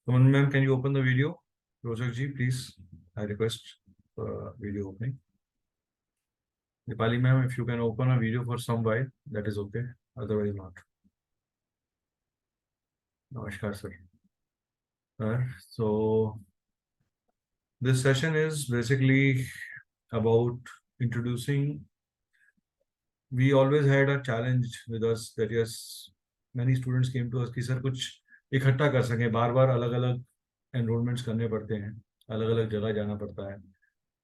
Suman ma'am, can you open the video? Rosak ji, please. I request video opening. Dipali ma'am, if you can open a video for some while, that is okay. Otherwise not. Namaskar, sir. So this session is basically about introducing. We always had a challenge with us that yes, many students came to us कि sir कुछ इकट्ठा कर सकें, बार बार अलग अलग enrolments करने पड़ते हैं, अलग अलग जगह जाना पड़ता है,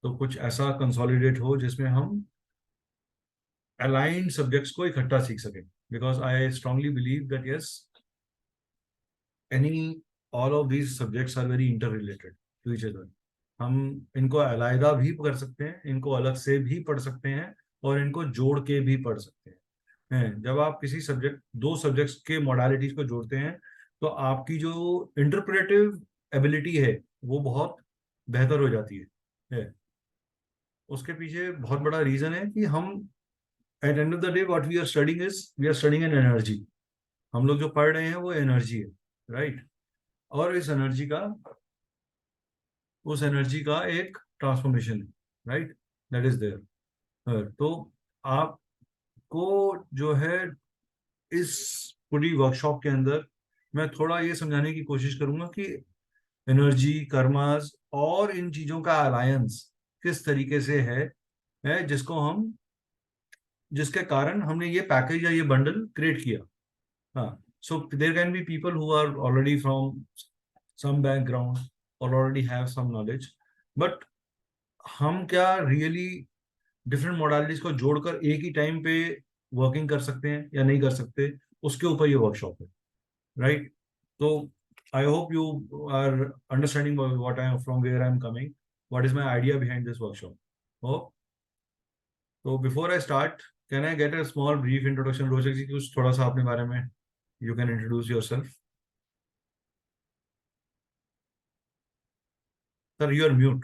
तो कुछ ऐसा कंसोलिडेट हो जिसमें हम अलाइंड सब्जेक्ट्स को इकट्ठा सीख सकें. Because I strongly believe that yes, any all of these subjects are very inter related to each other. हम इनको अलहदा भी कर सकते हैं, इनको अलग से भी पढ़ सकते हैं, और इनको जोड़ के भी पढ़ सकते हैं. जब आप किसी सब्जेक्ट, दो सब्जेक्ट्स के मोडालिटीज को जोड़ते हैं, तो आपकी जो इंटरप्रेटिव एबिलिटी है वो बहुत बेहतर हो जाती है. उसके पीछे बहुत बड़ा रीजन है कि हम at end of the day what we are studying is we are studying an energy. हम लोग जो पढ़ रहे हैं वो एनर्जी है, राइट. और इस एनर्जी का, उस एनर्जी का एक ट्रांसफॉर्मेशन है, राइट, दैट इज देयर. तो आपको जो है इस पूरी वर्कशॉप के अंदर मैं थोड़ा ये समझाने की कोशिश करूंगा कि एनर्जी, कर्मास और इन चीजों का अलायंस किस तरीके से है जिसके कारण हमने ये पैकेज या ये बंडल क्रिएट किया. हाँ, so there can be people who are already from some background और already have some knowledge, but हम क्या रियली डिफरेंट मोडालिटीज को जोड़कर एक ही टाइम पे वर्किंग कर सकते हैं या नहीं कर सकते, उसके ऊपर ये वर्कशॉप है, राइट. तो I hope you are understanding what I am, from where I am coming, what is my idea behind this workshop. Oh, so before I start, can I get a small brief introduction? रोचक जी, कुछ थोड़ा सा अपने बारे में, you can introduce yourself. Sir, you are mute.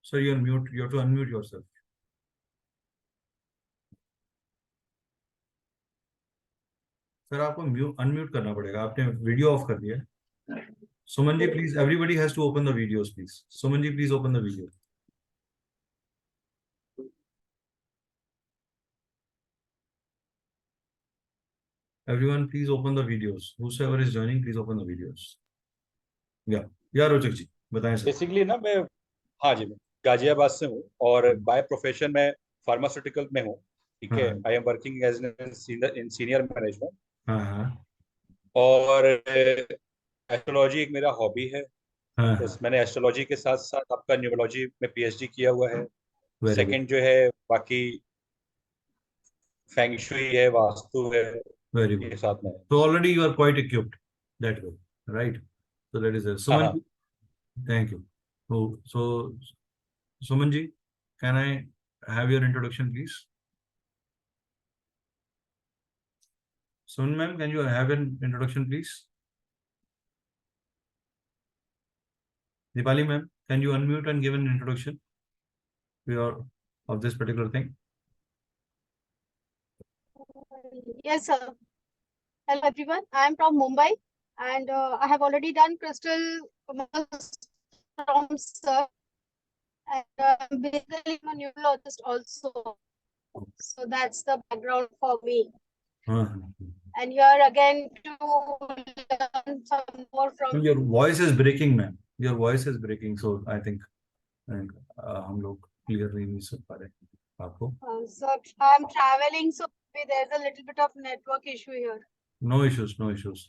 Sir, you are mute. You have to unmute yourself. Sir आपको unmute करना पड़ेगा, आपने वीडियो ऑफ कर दिया. Suman ji please, everybody has to open the videos please. Suman ji please open the video. Everyone please open the videos. Whosoever is joining, please open the videos. या रोचक जी बताएं sir. Basically ना मैं, हाँ जी, मैं गाजियाबाद से हूँ और बाय प्रोफेशन में फार्मास्यूटिकल में हूँ. ठीक है, I am working as in senior management. हाँ. और एस्ट्रोलॉजी एक मेरा हॉबी है. हाँ. बस मैंने एस्ट्रोलॉजी के साथ साथ आपका न्यूमरोलॉजी में पीएचडी किया हुआ है. Very good. सेकंड जो है बाकी फेंग शुई है, वास्तु है, वेरी ये गुड. साथ में है. So already you are quite equipped that way, right? So that is it. हाँ Suman हाँ. ji, thank you. So Suman ji, can I have your introduction, please? Suman ma'am, can you have an introduction, please? Dipali ma'am, can you unmute and give an introduction of this particular thing? Yes, sir. Hello, everyone. I am from Mumbai, and I have already done crystal from sir, and basically I'm a neurologist also. So that's the background for me. And here again to learn some more from. Your voice is breaking, ma'am. Your voice is breaking, so I think हम लोग clearly नहीं सुन पा रहे आपको. So I'm traveling, so there's a little bit of network issue here. No issues, no issues.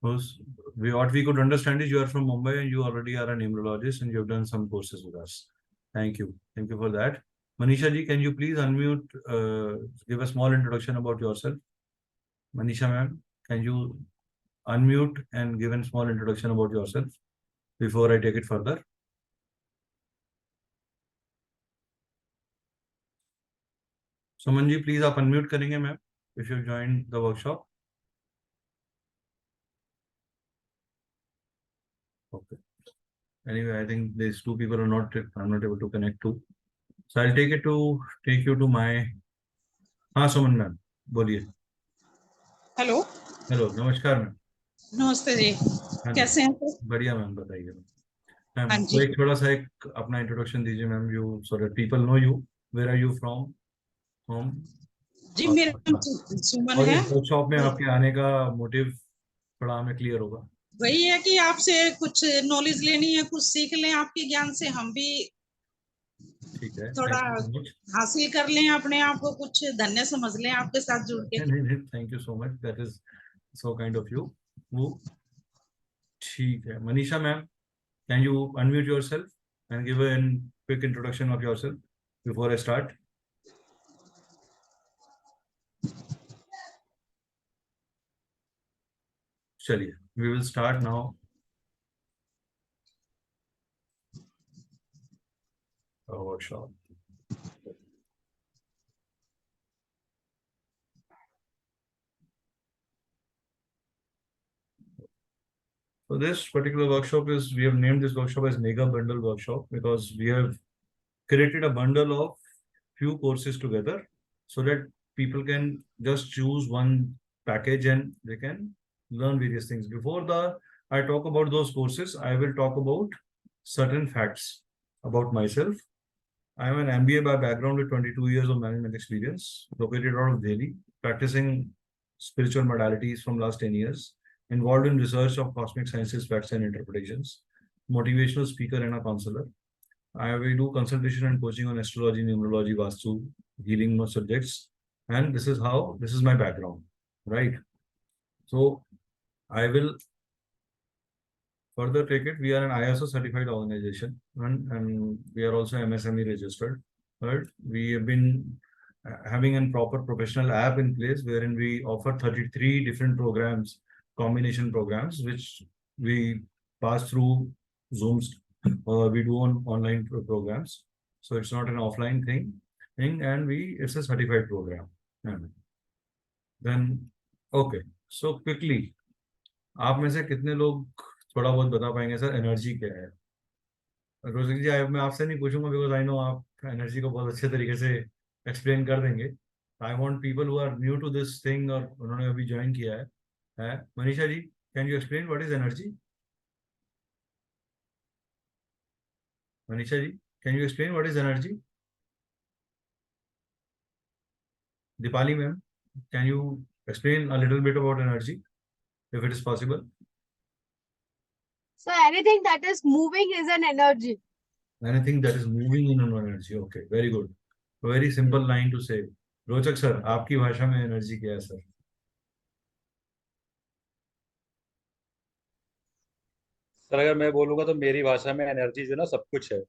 What we could understand is you are from Mumbai and you already are a numerologist and you have done some courses with us. Thank you for that. Manisha ji, can you please unmute, give a small introduction about yourself? Manisha ma'am, can you unmute and give a small introduction about yourself before I take it further? Suman ji, please आप unmute करेंगे ma'am if you have joined the workshop. Okay. Anyway, I think these two people I'm not able to connect to. So I'll take you to my. हाँ सुमन ma'am बोलिए. Hello. नमस्कार ma'am. नमस्ते जी, हाँ जी, कैसे हैं sir? बढ़िया ma'am, बताइए ma'am. हाँ तो जी एक थोड़ा सा एक अपना इंट्रोडक्शन दीजिए ma'am, you so that people know you, where are you from, home, जी, और मेरा अपना, नाम सुमन और है। इस वर्कशॉप में आपके आने का मोटिव थोड़ा हमें क्लियर होगा। वही है कि आपसे कुछ नॉलेज लेनी है, कुछ सीख लें, आपके ज्ञान से हम भी ठीक है, थोड़ा थैंक यू सो मच। हासिल कर लें, अपने आप को कुछ धन्य समझ लें आपके साथ जुड़ के। नहीं नहीं, thank you so much, that is so kind of you. वो ठीक है, Manisha ma'am, can you unmute yourself and give an quick introduction of yourself before I start. चलिए, we will start now workshop. So this particular workshop is, we have named this workshop as Mega Bundle Workshop because we have created a bundle of few courses together so that people can just choose one package and they can learn various things. Before I talk about those courses, I will talk about certain facts about myself. I am an MBA by background with 22 years of management experience, located out of Delhi, practicing spiritual modalities from last 10 years, involved in research of cosmic sciences, facts and interpretations, motivational speaker and a counselor. I will do consultation and coaching on astrology, numerology, vastu, healing subjects, and this is my background, right? So I will further take it. We are an ISO certified organization, and we are also MSME registered. Right? We have been having a proper professional app in place wherein we offer 33 different programs, combination programs, which we pass through Zooms. We do on online programs, so it's not an offline thing, and it's a certified program. And then, okay, so quickly, आप में से कितने लोग थोड़ा बहुत बता पाएंगे sir energy क्या है? रोजिक जी, मैं आपसे नहीं पूछूंगा बिकॉज आई नो आप एनर्जी को बहुत अच्छे तरीके से एक्सप्लेन कर देंगे। I want people who are new to this thing और उन्होंने अभी ज्वाइन किया है। Manisha ji, can you explain what is energy? Manisha ji, can you explain what is energy? Dipali ma'am, can you explain a little bit about energy if it is possible? So anything that is moving is an energy. Anything that is moving in an energy, okay, very good, very simple line to say. रोचक sir, आपकी भाषा में energy क्या है sir? Sir अगर मैं बोलूंगा तो मेरी भाषा में एनर्जी जो ना सब कुछ है।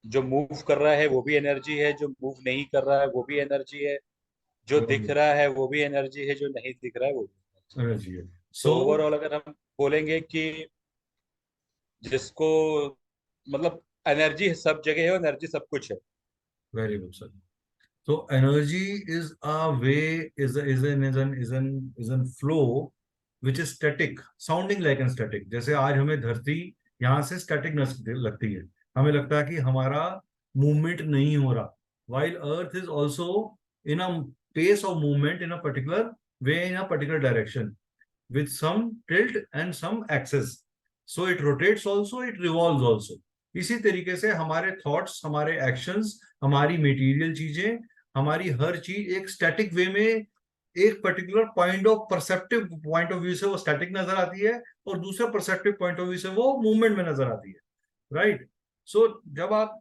जो मूव कर रहा है वो भी एनर्जी है, जो मूव नहीं कर रहा है वो भी एनर्जी है, जो दिख रहा है वो भी एनर्जी है, जो नहीं दिख रहा है वो भी। एनर्जी है। तो सो ओवरऑल अगर हम बोलेंगे कि जिसको मतलब एनर्जी सब जगह है, एनर्जी सब कुछ है। Very good sir. So energy is a way, is an flow which is static, sounding like an static. जैसे आज हमें धरती यहाँ से static लगती है, हमें लगता है कि हमारा movement नहीं हो रहा, while earth is also in a pace of movement in a particular way, in a particular direction, with some tilt and some axis. So it rotates also, it revolves also. इसी तरीके से हमारे thoughts, हमारे actions, हमारी material चीजें, हमारी हर चीज एक स्टैटिक वे में, एक particular point of perceptive point of view से वो स्टैटिक नजर आती है और दूसरे परसेप्टिव पॉइंट ऑफ व्यू से वो मूवमेंट में नजर आती है, राइट? सो जब आप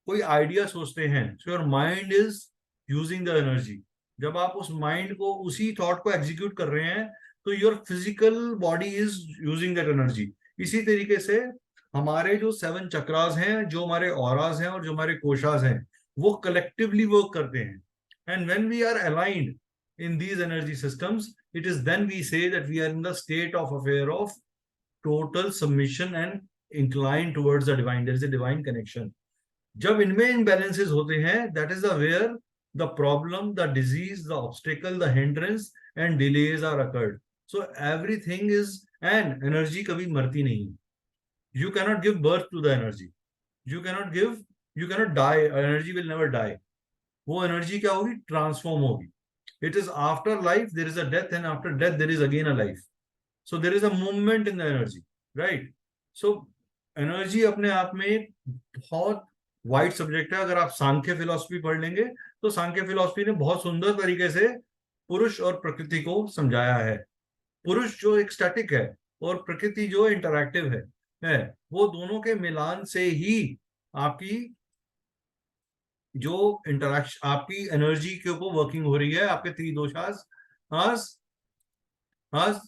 कोई आइडिया सोचते हैं, so your mind is using the energy. जब आप उस माइंड को, उसी थॉट को एग्जीक्यूट कर रहे हैं, तो your physical body is using that energy. इसी तरीके से हमारे जो 7 चक्रास हैं, जो हमारे ऑरास हैं और जो हमारे कोशास हैं, वो कलेक्टिवली वर्क करते हैं। And when we are aligned in these energy systems, it is then we say that we are in the state of affair of total submission and inclined towards the divine. There is a divine connection. जब इनमें imbalances होते हैं, that is the where the problem, the disease, the obstacle, the hindrance and delays are occurred. So everything is, and energy कभी मरती नहीं। You cannot give birth to the energy. You cannot die. Energy will never die. वो energy क्या होगी? Transform होगी। It is after life there is a death, and after death there is again a life. So there is a movement in the energy, right? So energy अपने आप में एक बहुत wide subject है. अगर आप सांख्य फिलॉसफी पढ़ लेंगे तो सांख्य फिलॉसफी ने बहुत सुंदर तरीके से पुरुष और प्रकृति को समझाया है. पुरुष जो एक स्टैटिक है और प्रकृति जो इंटरैक्टिव है वो दोनों के मिलान से ही आपकी जो इंटरैक्शन, आपकी एनर्जी के ऊपर वर्किंग हो रही है, आपके त्रिदोषास आज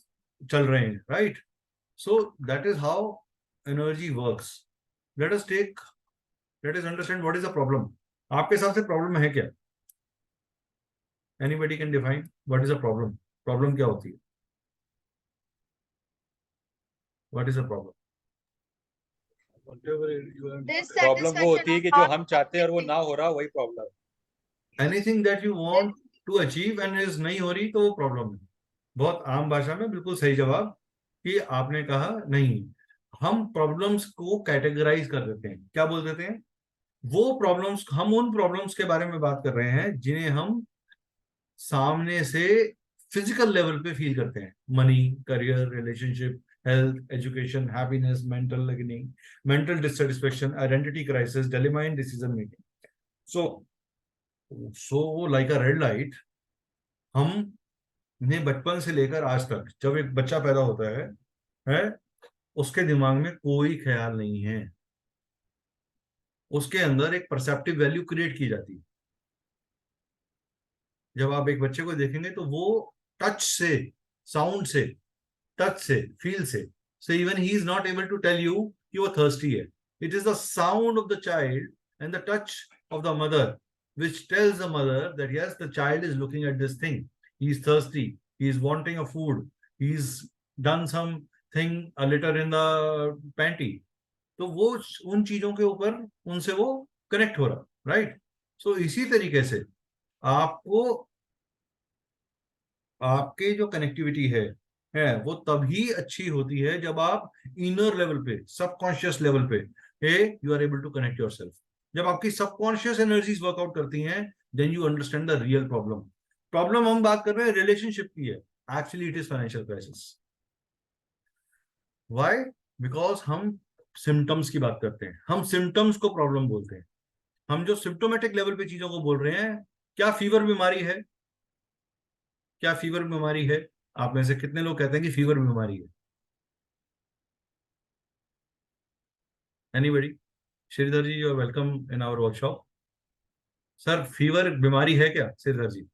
चल रहे हैं, right? So that is how energy works. Let us understand what is the problem. आपके हिसाब से प्रॉब्लम है क्या? Anybody can define what is a problem. Problem क्या होती है? What is a problem? Problem वो होती है कि जो हम चाहते हैं और वो ना हो रहा, वही प्रॉब्लम है. Anything that you want to achieve and is नहीं हो रही तो वो प्रॉब्लम है. बहुत आम भाषा में बिल्कुल सही जवाब कि आपने कहा. नहीं, हम प्रॉब्लम्स को कैटेगराइज कर देते हैं. क्या बोल देते हैं? वो प्रॉब्लम्स, हम उन प्रॉब्लम्स के बारे में बात कर रहे हैं जिन्हें हम सामने से फिजिकल लेवल पे फील करते हैं. Money, career, relationship, health, education, happiness, mental लगनिंग, mental dissatisfaction, identity crisis, dilemma in decision making. So like a red light, हम ने बचपन से लेकर आज तक, जब एक बच्चा पैदा होता है उसके दिमाग में कोई ख्याल नहीं है. उसके अंदर एक परसेप्टिव वैल्यू क्रिएट की जाती है. जब आप एक बच्चे को देखेंगे तो वो टच से, साउंड से, टच से, फील से, so even he is not able to tell you कि वो thirsty है. It is the sound of the child and the touch of the mother which tells the mother that yes, the child is looking at this thing. He is thirsty. He is wanting a food. He's done something a litter in the panty. तो वो उन चीजों के ऊपर उनसे वो connect हो रहा, राइट? सो इसी तरीके से आपको, आपके जो कनेक्टिविटी है वो तभी अच्छी होती है जब आप इनर लेवल पे, सबकॉन्शियस लेवल पे you are able to connect yourself. जब आपकी सबकॉन्शियस एनर्जीज वर्कआउट करती हैं, then you understand the real problem. Problem हम बात कर रहे हैं रिलेशनशिप की है. Actually it is financial crisis. Why? Because हम सिम्टम्स की बात करते हैं. हम सिम्टम्स को प्रॉब्लम बोलते हैं. हम जो सिम्टोमेटिक लेवल पे चीजों को बोल रहे हैं, क्या फीवर बीमारी है? क्या फीवर बीमारी है? आप में से कितने लोग कहते हैं कि फीवर बीमारी है? Anybody? Sridhar ji, you are welcome in our workshop. Sir, fever बीमारी है क्या Sridhar ji?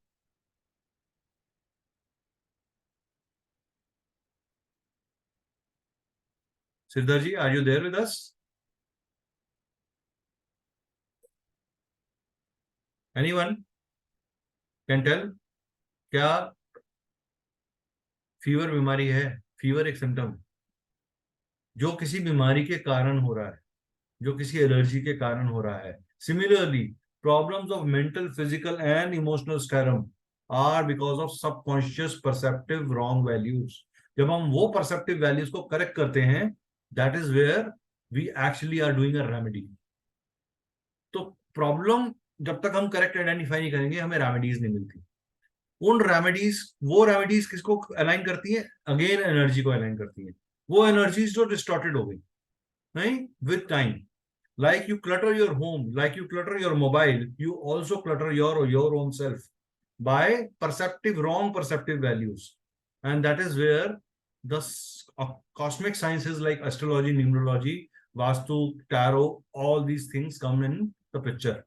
Sridhar ji, are you there with us? Anyone can tell? क्या फीवर बीमारी है? फीवर एक सिम्टम जो किसी बीमारी के कारण हो रहा है, जो किसी एलर्जी के कारण हो रहा है. Similarly, problems of mental, physical and emotional stream are because of subconscious perceptive wrong values. जब हम वो परसेप्टिव वैल्यूज को करेक्ट करते हैं, that is where we actually are doing a remedy. तो प्रॉब्लम जब तक हम करेक्ट आइडेंटिफाई नहीं करेंगे, हमें रेमेडीज नहीं मिलती. उन रेमेडीज, वो रेमेडीज किसको अलाइन करती है? अगेन एनर्जी को अलाइन करती है. वो एनर्जीज जो डिस्टॉर्टेड हो गई नहीं with time. Like you clutter your home, like you clutter your mobile, you also clutter your own self by wrong perceptive values. And that is where the cosmic sciences like astrology, numerology, vastu, tarot, all these things come in the picture.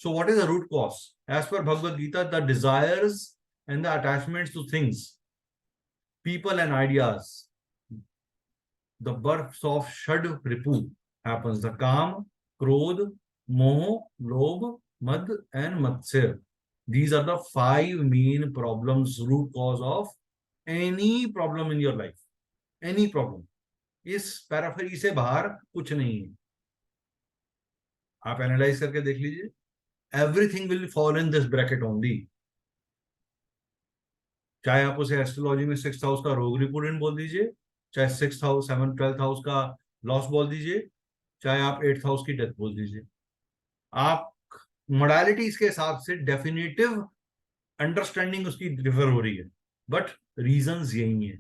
So what is the root cause? As per Bhagavad Gita, the desires and the attachments to things, people and ideas, the births of Shad Ripu happens. The Kam, Krodh, Moh, Lobh, Mad and Matsya. These are the 5 main problems, root cause of any problem in your life. Any problem. इस पैराफरी से बाहर कुछ नहीं है. आप analyse करके देख लीजिए. Everything will fall in this bracket only. चाहे आप उसे एस्ट्रोलॉजी में 6th हाउस का रोग रिपोर्टेंट बोल दीजिए, चाहे 6th house, 7th, 12th house का लॉस बोल दीजिए, चाहे आप 8th हाउस की डेथ बोल दीजिए. आप मोडालिटीज के हिसाब से डेफिनेटिव अंडरस्टैंडिंग उसकी डिफर हो रही है, बट रीजंस यही है.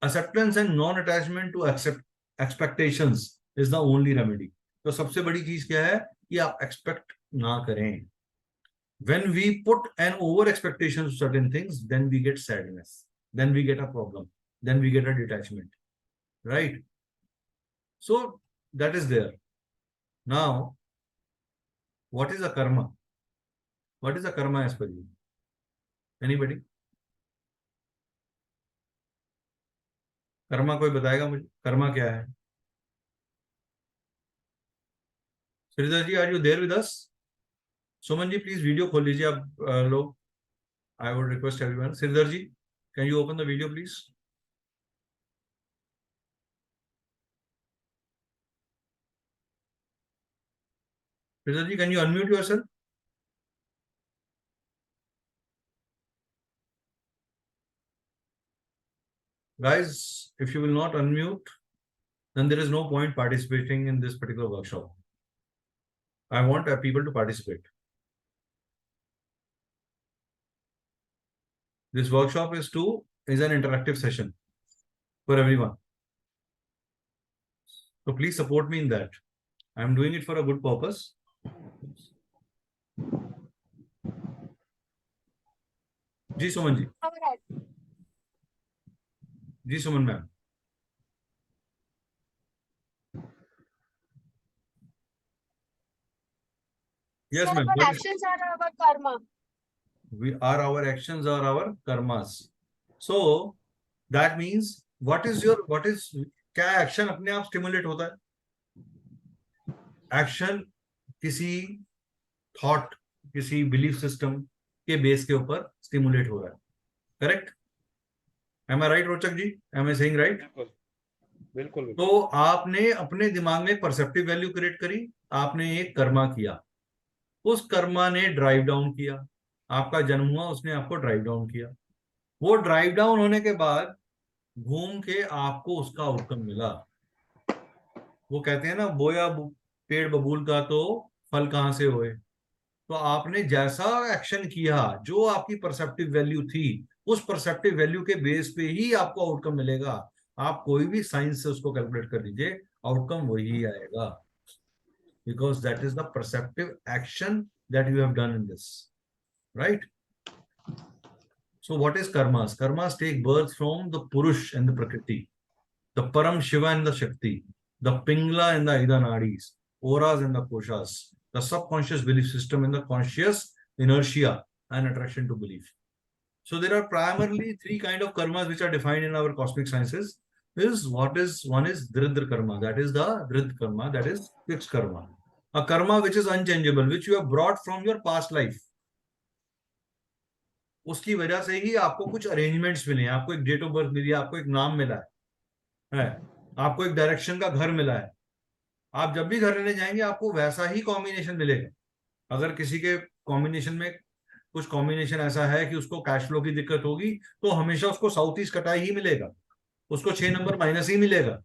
Acceptance and non-attachment to expectations is the only remedy. तो सबसे बड़ी चीज क्या है कि आप एक्सपेक्ट ना करें. When we put an over expectation to certain things, then we get sadness, then we get a problem, then we get a detachment, right? So that is there. Now, what is a karma? What is a karma as per you? Anybody? Karma कोई बताएगा मुझे, कर्मा क्या है? Sridhar ji, are you there with us? Suman ji, please video खोल लीजिए आप लोग. I would request everyone. Sridhar ji, can you open the video please? Sridhar ji, can you unmute yourself? Guys, if you will not unmute, then there is no point participating in this particular workshop. I want people to participate. This workshop is an interactive session for everyone. So please support me in that. I am doing it for a good purpose. जी सुमन जी. जी Suman ma'am. Yes, ma'am. Our actions are our karma. Our actions are our karmas. So that means क्या action अपने आप stimulate होता है? Action किसी thought, किसी belief system के बेस के ऊपर स्टिमुलेट हो रहा है. Correct? M I right Rochak ji? Am I saying right? बिल्कुल. तो आपने अपने दिमाग में परसेप्टिव वैल्यू क्रिएट करी, आपने एक कर्मा किया, उस कर्मा ने ड्राइव डाउन किया, आपका जन्म हुआ, उसने आपको ड्राइव डाउन किया. वो ड्राइव डाउन होने के बाद घूम के आपको उसका आउटकम मिला. वो कहते हैं ना, बोया पेड़ बबूल का तो फल कहां से होए. तो आपने जैसा एक्शन किया, जो आपकी परसेप्टिव वैल्यू थी, उस परसेप्टिव वैल्यू के बेस पे ही आपको आउटकम मिलेगा. आप कोई भी साइंस से उसको कैलकुलेट कर लीजिए, आउटकम वही आएगा. Because that is the perceptive action that you have done in this, right? So what is karmas? Karmas take birth from the Purush and the Prakriti, the Param Shiva and the Shakti, the Pingla and the Ida Nadis, auras and the koshas, the subconscious belief system and the conscious inertia and attraction to belief. So there are primarily three kind of karmas which are defined in our cosmic sciences. One is Dridra karma, that is the Drid karma, that is fixed karma. A karma which is unchangeable, which you have brought from your past life. उसकी वजह से ही आपको कुछ arrangements मिले हैं, आपको एक date of birth मिली है, आपको एक नाम मिला है, आपको एक डायरेक्शन का घर मिला है. आप जब भी घर लेने जाएंगे आपको वैसा ही कॉम्बिनेशन मिलेगा. अगर किसी के कॉम्बिनेशन में कुछ कॉम्बिनेशन ऐसा है कि उसको कैश फ्लो की दिक्कत होगी, तो हमेशा उसको साउथ ईस्ट कटाई ही मिलेगा, उसको 6 नंबर माइनस ही मिलेगा,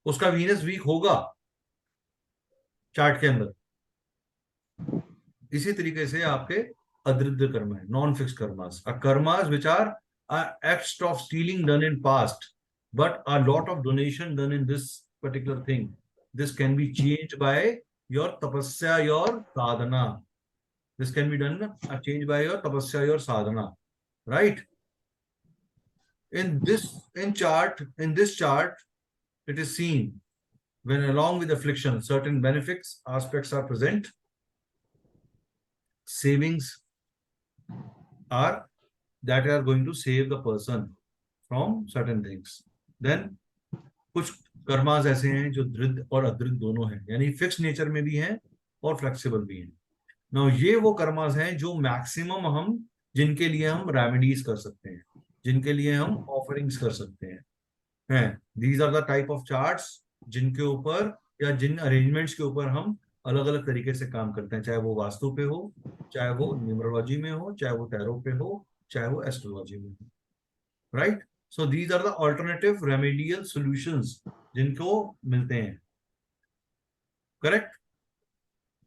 उसका वीनस वीक होगा चार्ट के अंदर. इसी तरीके से आपके अदृद्ध कर्म है, non fix karmas, karmas which are acts of stealing done in past, but a lot of donation done in this particular thing. This can be changed by your tapasya, your sadhana. This can be done, changed by your tapasya, your sadhana, right? In this chart, it is seen when along with affliction, certain benefits aspects are present. Savings are that are going to save the person from certain things. Then कुछ karmas ऐसे हैं जो दृढ़ और अदृढ़ दोनों हैं, यानी fix nature में भी हैं और फ्लेक्सिबल भी हैं. नाउ ये वो कर्मास हैं जो मैक्सिमम हम, जिनके लिए हम रेमेडीज कर सकते हैं, जिनके लिए हम ऑफरिंग्स कर सकते हैं. These are the type of charts जिनके ऊपर या जिन अरेंजमेंट्स के ऊपर हम अलग अलग तरीके से काम करते हैं, चाहे वो वास्तु पे हो, चाहे वो न्यूमरोलॉजी में हो, चाहे वो टैरो पे हो, चाहे वो एस्ट्रोलॉजी में हो, right? So these are the alternative remedial solutions जिनको मिलते हैं. Correct?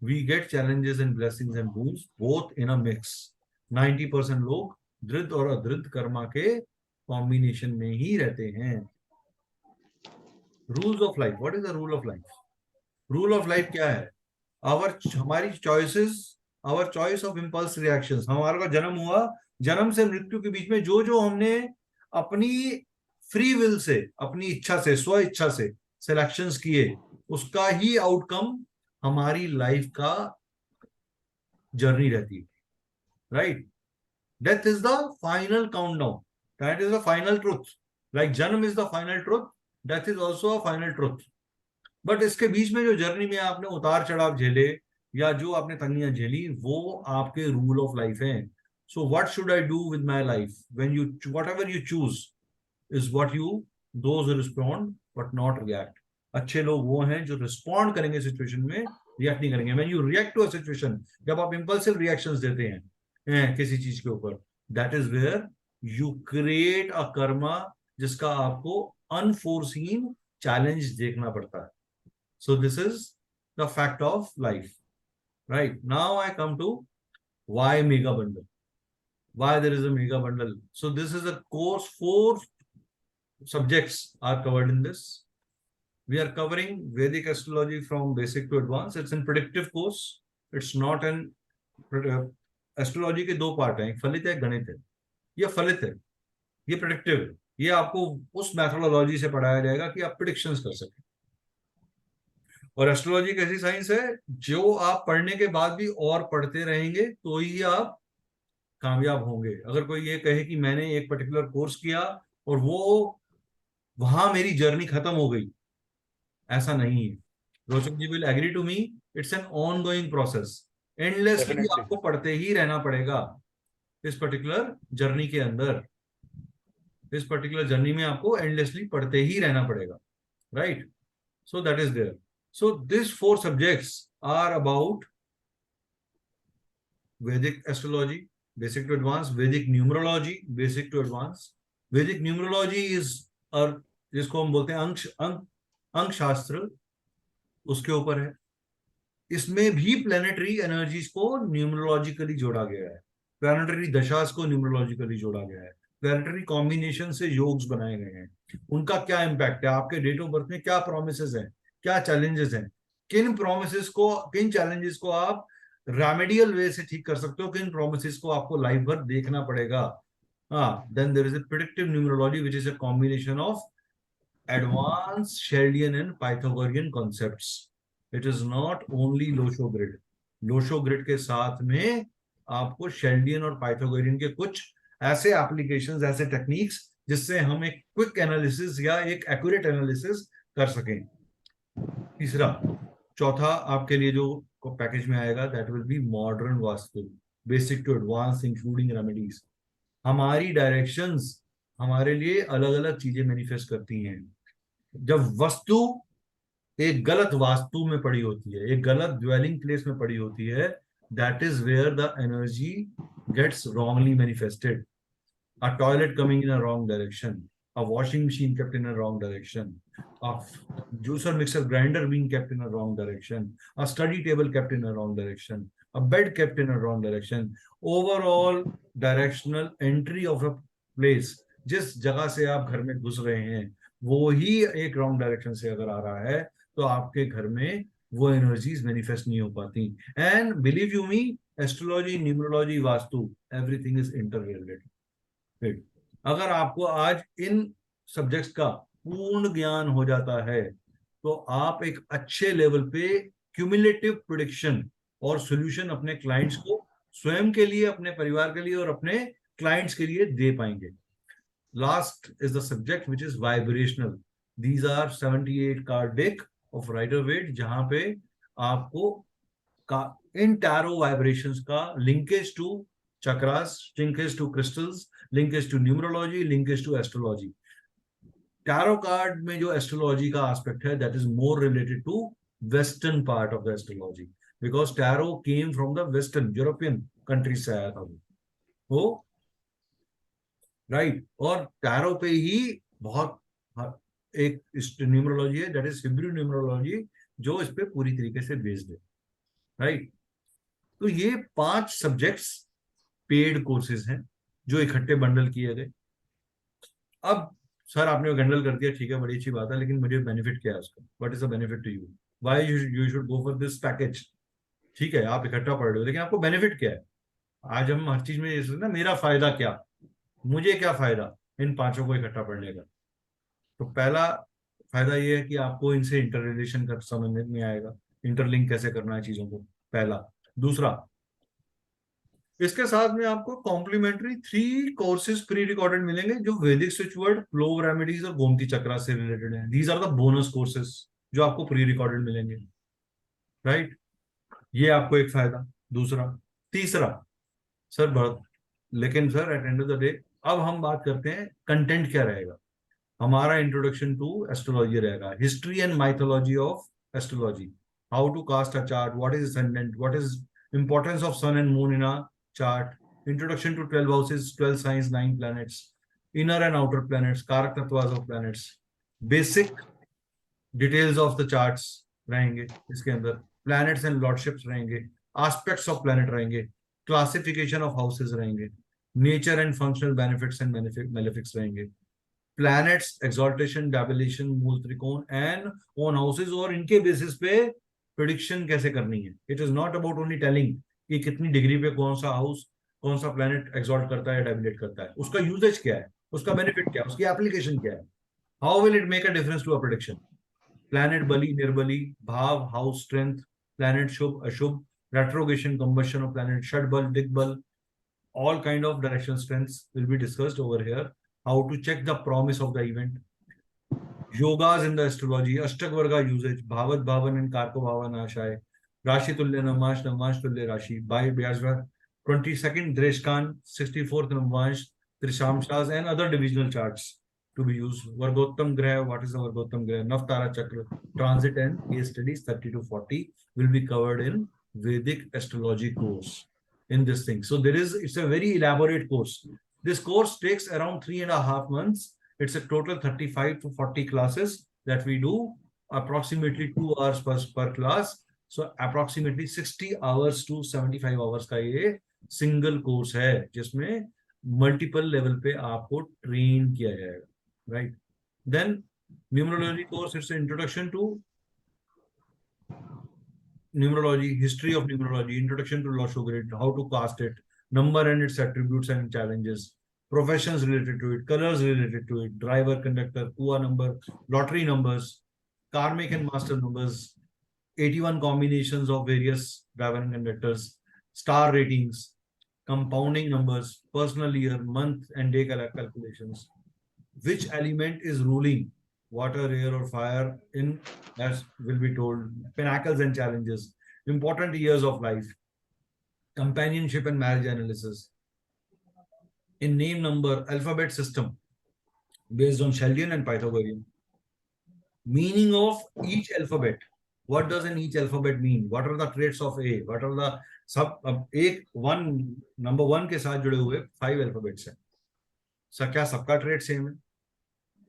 We get challenges and blessings and boons both in a mix. 90% लोग दृढ़ और अदृढ़ कर्मा के कॉम्बिनेशन में ही रहते हैं। Rules of life, what is the rule of life? Rule of life क्या है? हमारी choices, our choice of impulse reactions. हमारा का जन्म हुआ, जन्म से मृत्यु के बीच में जो जो हमने अपनी फ्री विल से, अपनी इच्छा से, स्व इच्छा से सिलेक्शंस किए, उसका ही आउटकम हमारी लाइफ का जर्नी रहती है, right? Death is the final countdown, that is the final truth. Like जन्म is the final truth, death is also a final truth. But इसके बीच में जो जर्नी में आपने उतार चढ़ाव झेले या जो आपने तंगियां झेली, वो आपके रूल ऑफ लाइफ है। So what should I do with my life? When you, what ever you choose is what you, those respond but not react. अच्छे लोग वो हैं जो रिस्पॉन्ड करेंगे सिचुएशन में, रिएक्ट नहीं करेंगे। When you react to a situation, जब आप इंपल्सिव रिएक्शंस देते हैं किसी चीज के ऊपर, that is where you create a karma, जिसका आपको अनफोर्सीन चैलेंज देखना पड़ता है। So this is the fact of life, right? Now I come to why mega bundle. Why there is a mega bundle? So this is a course, 4 subjects are covered in this. We are covering Vedic astrology from basic to advanced. It's in predictive course. It's not an astrology के 2 part हैं, एक फलित है, एक गणित है। ये फलित है, ये प्रेडिक्टिव है। ये आपको उस मैथोडोलॉजी से पढ़ाया जाएगा कि आप प्रिडिक्शंस कर सकें। और एस्ट्रोलॉजी एक ऐसी साइंस है जो आप पढ़ने के बाद भी और पढ़ते रहेंगे तो ही आप कामयाब होंगे। अगर कोई ये कहे कि मैंने एक पर्टिकुलर कोर्स किया और वो वहां मेरी जर्नी खत्म हो गई, ऐसा नहीं है। Rochak ji will agree to me, it's an ongoing process. Endlessly Definitely. आपको पढ़ते ही रहना पड़ेगा इस पर्टिकुलर जर्नी के अंदर। इस पर्टिकुलर जर्नी में आपको एंडलेसली पढ़ते ही रहना पड़ेगा, right? So that is there. So these 4 subjects are about Vedic astrology, basic to advanced, Vedic numerology, basic to advanced. Vedic numerology is, और जिसको हम बोलते हैं अंक शास्त्र, उसके ऊपर है। इसमें भी प्लेनेटरी एनर्जीज को न्यूमरोलॉजिकली जोड़ा गया है, प्लेनेटरी दशास को न्यूमरोलॉजिकली जोड़ा गया है, प्लेनेटरी कॉम्बिनेशन से योग्स बनाए गए हैं। उनका क्या इम्पैक्ट है, आपके डेट ऑफ बर्थ में क्या प्रोमिसेस हैं, क्या चैलेंजेस हैं, किन प्रोमिसेस को, किन चैलेंजेस को आप रेमेडियल वे से ठीक कर सकते हो, किन प्रोमिसेस को आपको लाइफ भर देखना पड़ेगा। Then there is a predictive numerology which is a combination of advance Chaldean and Pythagorean concepts. It is not only lo shu grid. Lo shu grid के साथ में आपको शेल्डियन और पाइथागोरियन के कुछ ऐसे एप्लीकेशंस, ऐसे टेक्निक्स जिससे हम एक क्विक एनालिसिस या एक एक्यूरेट एनालिसिस कर सकें। तीसरा, चौथा आपके लिए जो पैकेज में आएगा, that will be modern vastu, basic to advance including remedies. हमारी डायरेक्शंस हमारे लिए अलग अलग चीजें मैनिफेस्ट करती हैं। जब वस्तु एक गलत वास्तु में पड़ी होती है, एक गलत ड्वेलिंग प्लेस में पड़ी होती है, that is where the energy gets wrongly manifested. A toilet coming in a wrong direction, a washing machine kept in a wrong direction, a juicer mixer grinder being kept in a wrong direction, a study table kept in a wrong direction, a bed kept in a wrong direction, overall directional entry of a place, जिस जगह से आप घर में घुस रहे हैं वो ही एक रॉन्ग डायरेक्शन से अगर आ रहा है तो आपके घर में वो एनर्जीज मैनिफेस्ट नहीं हो पाती। And believe you me, astrology, numerology, vastu, everything is inter related. अगर आपको आज इन सब्जेक्ट्स का पूर्ण ज्ञान हो जाता है तो आप एक अच्छे लेवल पे क्यूमुलेटिव प्रेडिक्शन और सॉल्यूशन अपने क्लाइंट्स को, स्वयं के लिए, अपने परिवार के लिए और अपने क्लाइंट्स के लिए दे पाएंगे। Last is the subject which is vibrational. These are 78 card deck of Rider Waite, जहां पे आपको इन टैरो वाइब्रेशंस का linkage to chakras, linkage to crystals, linkage to numerology, linkage to astrology. Tarot card में जो एस्ट्रोलॉजी का एस्पेक्ट है, that is more related to western part of the astrology, because tarot came from the western European countries से आया था वो, right. और tarot पे ही बहुत एक न्यूमरोलॉजी है, दैट इज हिब्रू न्यूमरोलॉजी, जो इस पे पूरी तरीके से बेस्ड है, राइट। तो ये 5 सब्जेक्ट्स पेड कोर्सेज हैं जो इकट्ठे बंडल किए गए। अब सर आपने हैंडल कर दिया, ठीक है, बड़ी अच्छी बात है, लेकिन मुझे बेनिफिट क्या है उसका? What is the benefit to you? Why you should go for this package? ठीक है, आप इकट्ठा पढ़ रहे हो, लेकिन आपको बेनिफिट क्या है? आज हम हर चीज में ये सोचते हैं ना, मेरा फायदा क्या, मुझे क्या फायदा इन पांचों को इकट्ठा पढ़ने का? तो पहला फायदा ये है कि आपको इनसे इंटर रिलेशन कर समझ में आएगा, इंटरलिंक कैसे करना है चीजों को, पहला। दूसरा, इसके साथ में आपको कॉम्प्लीमेंट्री 3 कोर्सेज प्री रिकॉर्डेड मिलेंगे जो वैदिक स्विचवर्ड, फ्लो रेमेडीज और गोमती चक्रा से रिलेटेड है। These are the bonus courses जो आपको प्री रिकॉर्डेड मिलेंगे, राइट? ये आपको एक फायदा। दूसरा, तीसरा, सर बहुत, लेकिन sir at end of the day अब हम बात करते हैं कंटेंट क्या रहेगा। हमारा इंट्रोडक्शन टू एस्ट्रोलॉजी रहेगा, history and mythology of astrology, how to cast a chart, what is ascendant, what is importance of sun and moon in a chart, introduction to 12 houses, 12 signs, 9 planets, inner and outer planets, कारक तत्वास of planets, basic details of the charts रहेंगे इसके अंदर, planets and lordships रहेंगे, aspects of planet रहेंगे, classification of houses रहेंगे, nature and functional benefits and malefics रहेंगे, planets, exaltation, debilation, मूल त्रिकोण and on houses, और इनके बेसिस पे प्रिडिक्शन कैसे करनी है। It is not about only telling कि कितनी डिग्री पे कौन सा हाउस, कौन सा प्लेनेट एक्सॉल्ट करता है या डेबिलेट करता है, उसका यूजेज क्या है, उसका बेनिफिट क्या है, उसकी एप्लीकेशन क्या है, how will it make a difference to a prediction. Planet बली, निर्बली, भाव, हाउस स्ट्रेंथ, प्लेनेट शुभ अशुभ, रेट्रोगेशन, कंबशन ऑफ प्लेनेट, षटबल, दिग्बल, all kind of direction strengths will be discussed over here, how to check the promise of the event, yogas in the astrology, अष्टक वर्गा usage, भावत भावन एंड कारको भावन आशाय, राशि तुल्य नवमांश, नवमांश तुल्य राशि, बाय ब्याजवर 22nd Dreshkan, 64th नवमांश, त्रिशामशास and other divisional charts to be used. Vargottam Grah, what is the Vargottam Grah? Navtara Chakra, transit and case studies 30 to 40 will be covered in Vedic astrology course in this thing. So it's a very elaborate course. This course takes around 3.5 months. It's a total 35 to 40 classes that we do, approximately 2 hours per class. So approximately 60 hours to 75 hours का ये single course है जिसमें multiple level पे आपको train किया जाएगा, right? Then numerology course, it's an introduction to numerology, history of numerology, introduction to Losho grid, how to cast it, number and its attributes and challenges, professions related to it, colors related to it, driver, conductor, Kua number, lottery numbers, karmic and master numbers, 81 combinations of various driver and conductors, star ratings, compounding numbers, personal year, month and day calculations, which element is ruling, water, air or fire in, as will be told, pinnacles and challenges, important years of life, companionship and marriage analysis, in name number, alphabet system based on Chaldean and Pythagorean, meaning of each alphabet, what does in each alphabet mean, what are the traits of A, what are the सब, अब एक number 1 के साथ जुड़े हुए 5 alphabets हैं sir, क्या सबका ट्रेड सेम है?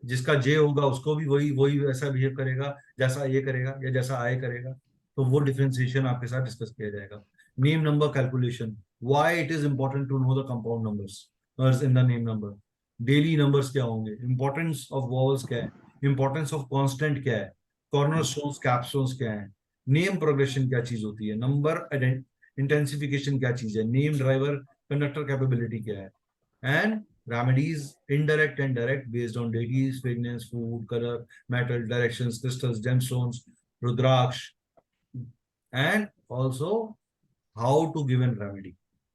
जिसका जे होगा उसको भी वही वैसा बिहेव करेगा जैसा ये करेगा या जैसा आए करेगा, तो वो डिफरेंशिएशन आपके साथ डिस्कस किया जाएगा। Name number calculation, why it is important to know the compound numbers in the name number, daily numbers क्या होंगे, इंपॉर्टेंस ऑफ वॉवल्स क्या है, इंपॉर्टेंस ऑफ कॉन्स्टेंट क्या है, कॉर्नर स्टोन्स कैप्स्टोन्स क्या है, नेम प्रोग्रेशन क्या चीज होती है, नंबर इंटेंसिफिकेशन क्या चीज है, नेम ड्राइवर कंडक्टर कैपेबिलिटी क्या है, and remedies, indirect and direct, based on deities, fragrance, food, color, metal, directions, crystals, gemstones, rudraksh, and also how to give a remedy,